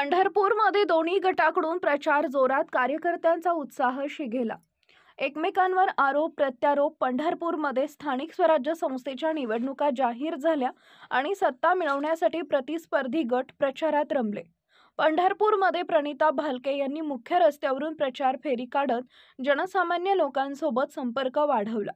पंढरपूरमध्ये दोन्ही गटाकडून प्रचार जोरात, कार्यकर्त्यांचा उत्साह शिगेला. एकमेकांवर आरोप प्रत्यारोप. पंढरपूरमध्ये स्थानिक स्वराज्य संस्थेच्या निवडणुका जाहीर झाल्या आणि सत्ता मिळवण्यासाठी प्रतिस्पर्धी गट प्रचारात रमले. पंढरपूरमध्ये प्रणिता भालके यांनी मुख्य रस्त्यावरून प्रचार फेरी काढत जनसामान्य लोकांसोबत संपर्क वाढवला.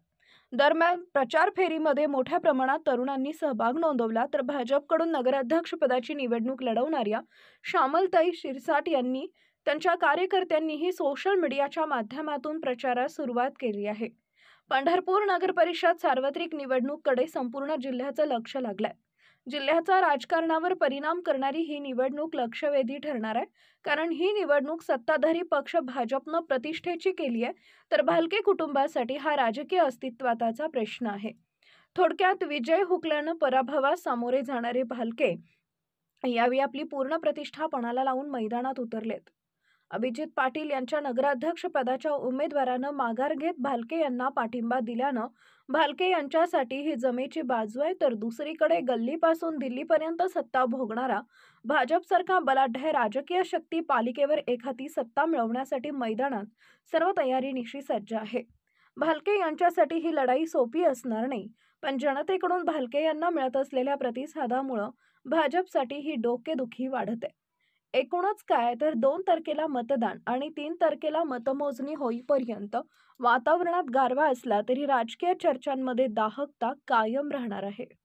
दरम्यान प्रचार फेरीमध्ये मोठ्या प्रमाणात तरुणांनी सहभाग नोंदवला, तर भाजपकडून नगराध्यक्षपदाची निवडणूक लढवणाऱ्या श्यामलताई शिरसाट यांनी त्यांच्या कार्यकर्त्यांनीही सोशल मीडियाच्या माध्यमातून प्रचारास सुरुवात केली आहे. पंढरपूर नगर परिषद सार्वत्रिक निवडणूककडे संपूर्ण जिल्ह्याचं लक्ष लागलंय. जिल्ह्याचा राजकारणावर परिणाम करणारी ही निवडणूक लक्षवेधी ठरणार आहे, कारण ही निवडणूक सत्ताधारी पक्ष भाजपनं प्रतिष्ठेची केली आहे, तर भालके कुटुंबासाठी हा राजकीय अस्तित्वाचा प्रश्न आहे. थोडक्यात विजय हुकल्यानं पराभवास सामोरे जाणारे भालके यावेळी आपली पूर्ण प्रतिष्ठा पणाला लावून मैदानात उतरलेत. अभिजित पाटील यांच्या नगराध्यक्ष पदाच्या उमेदवारानं माघार घेत भालके यांना पाठिंबा दिल्यानं भालके यांच्यासाठी ही जमेची बाजू आहे, तर दुसरीकडे गल्लीपासून दिल्लीपर्यंत सत्ता भोगणारा भाजपसारखा बलाढ्य राजकीय शक्ती पालिकेवर एखादी सत्ता मिळवण्यासाठी मैदानात सर्व तयारीनिशी सज्ज आहे. भालके यांच्यासाठी ही लढाई सोपी असणार नाही, पण जनतेकडून भालके यांना मिळत असलेल्या प्रतिसादामुळे भाजपसाठी ही डोकेदुखी वाढत आहे. एकूणच काय तर 2 तारखेला मतदान आणि 3 तारखेला मतमोजणी होईपर्यंत वातावरणात गारवा असला तरी राजकीय चर्चांमध्ये दाहकता कायम राहणार आहे.